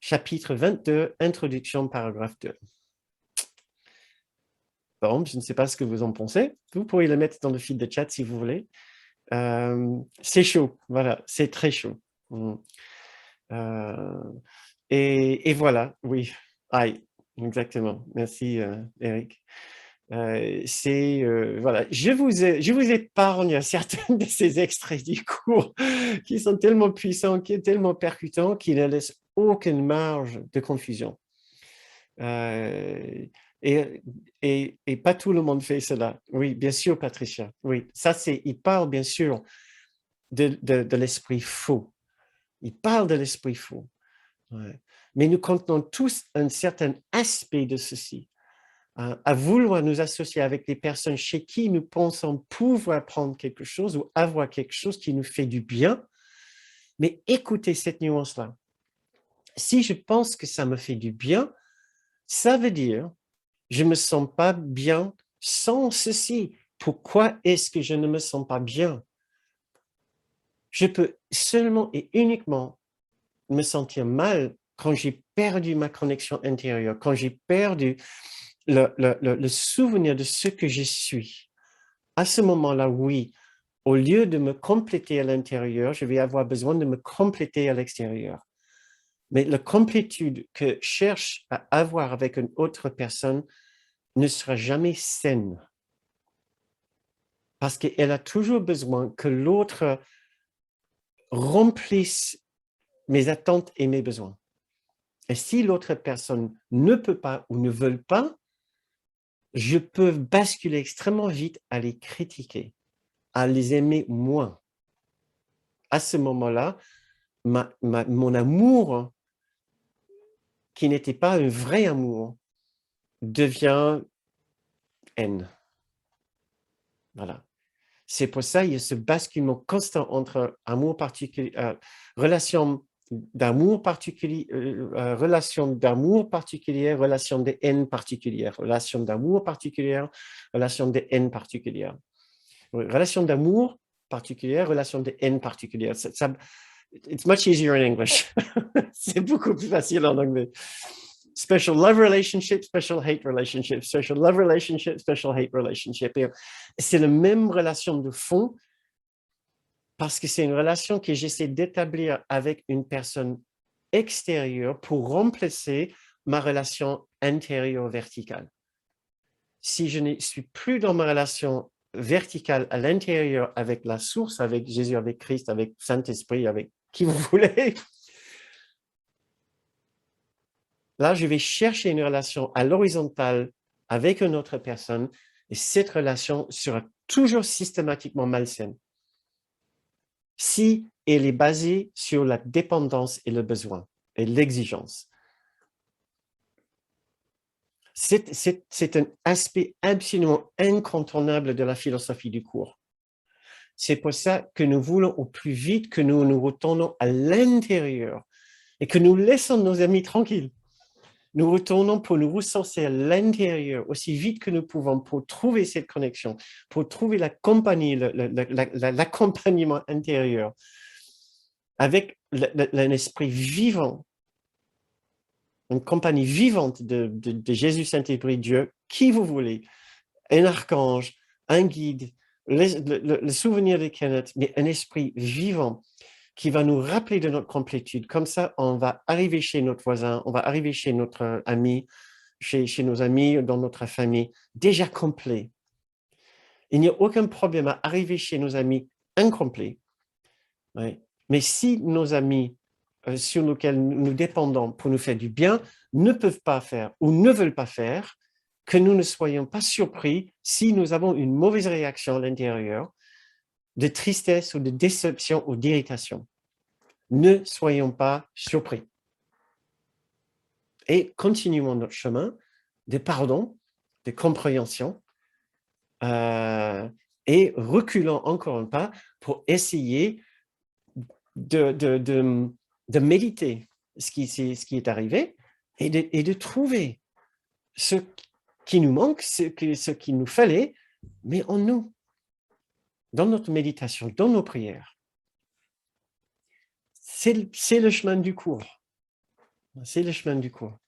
chapitre 22, introduction, paragraphe 2. Bon, je ne sais pas ce que vous en pensez. Vous pourriez le mettre dans le fil de chat si vous voulez. C'est chaud, voilà, c'est très chaud. Et voilà, oui. Aïe, exactement. Merci, Eric. Voilà, je vous épargne certains de ces extraits du cours qui sont tellement puissants, qui sont tellement percutants, qui ne laissent aucune marge de confusion. Et pas tout le monde fait cela. Oui, bien sûr, Patricia. Oui, ça c'est, il parle bien sûr de l'esprit faux. Il parle de l'esprit faux. Ouais. Mais nous contenons tous un certain aspect de ceci. À vouloir nous associer avec des personnes chez qui nous pensons pouvoir prendre quelque chose ou avoir quelque chose qui nous fait du bien. Mais écoutez cette nuance-là. Si je pense que ça me fait du bien, ça veut dire je ne me sens pas bien sans ceci. Pourquoi est-ce que je ne me sens pas bien? Je peux seulement et uniquement me sentir mal quand j'ai perdu ma connexion intérieure, quand j'ai perdu le souvenir de ce que je suis. À ce moment-là, oui, au lieu de me compléter à l'intérieur, je vais avoir besoin de me compléter à l'extérieur. Mais la complétude que je cherche à avoir avec une autre personne ne sera jamais saine. Parce qu'elle a toujours besoin que l'autre remplisse mes attentes et mes besoins. Et si l'autre personne ne peut pas ou ne veut pas, je peux basculer extrêmement vite à les critiquer, à les aimer moins. À ce moment-là, mon amour, qui n'était pas un vrai amour, devient haine. Voilà. C'est pour ça qu'il y a ce basculement constant entre amour particulier, relation d'amour particulier, relation d'amour particulière, relation de haine particulière, relation d'amour particulière, relation de haine particulière. Relation d'amour particulière, relation de haine particulière. It's much easier in English. C'est beaucoup plus facile en anglais. Special love relationship, special hate relationship, special love relationship, special hate relationship. C'est la même relation de fond parce que c'est une relation que j'essaie d'établir avec une personne extérieure pour remplacer ma relation intérieure verticale. Si je ne suis plus dans ma relation verticale à l'intérieur avec la source, avec Jésus, avec Christ, avec Saint-Esprit, avec qui vous voulez, là, je vais chercher une relation à l'horizontale avec une autre personne et cette relation sera toujours systématiquement malsaine si elle est basée sur la dépendance et le besoin et l'exigence. C'est un aspect absolument incontournable de la philosophie du cours. C'est pour ça que nous voulons au plus vite que nous nous retournons à l'intérieur et que nous laissons nos amis tranquilles. Nous retournons pour nous ressourcer à l'intérieur aussi vite que nous pouvons pour trouver cette connexion, pour trouver la compagnie, l'accompagnement intérieur avec un esprit vivant, une compagnie vivante de Jésus, Saint-Esprit, Dieu, qui vous voulez, un archange, un guide, le souvenir de Kenneth, mais un esprit vivant qui va nous rappeler de notre complétude. Comme ça, on va arriver chez notre voisin, on va arriver chez notre ami, chez nos amis, dans notre famille, déjà complet. Il n'y a aucun problème à arriver chez nos amis incomplets. Ouais. Mais si nos amis sur lesquels nous dépendons pour nous faire du bien ne peuvent pas faire ou ne veulent pas faire, que nous ne soyons pas surpris si nous avons une mauvaise réaction à l'intérieur, de tristesse ou de déception ou d'irritation. Ne soyons pas surpris. Et continuons notre chemin de pardon, de compréhension, et reculons encore un pas pour essayer de méditer ce qui est arrivé et de trouver ce qui nous manque, ce qu'il nous fallait, mais en nous, dans notre méditation, dans nos prières. C'est le chemin du cours. C'est le chemin du cours.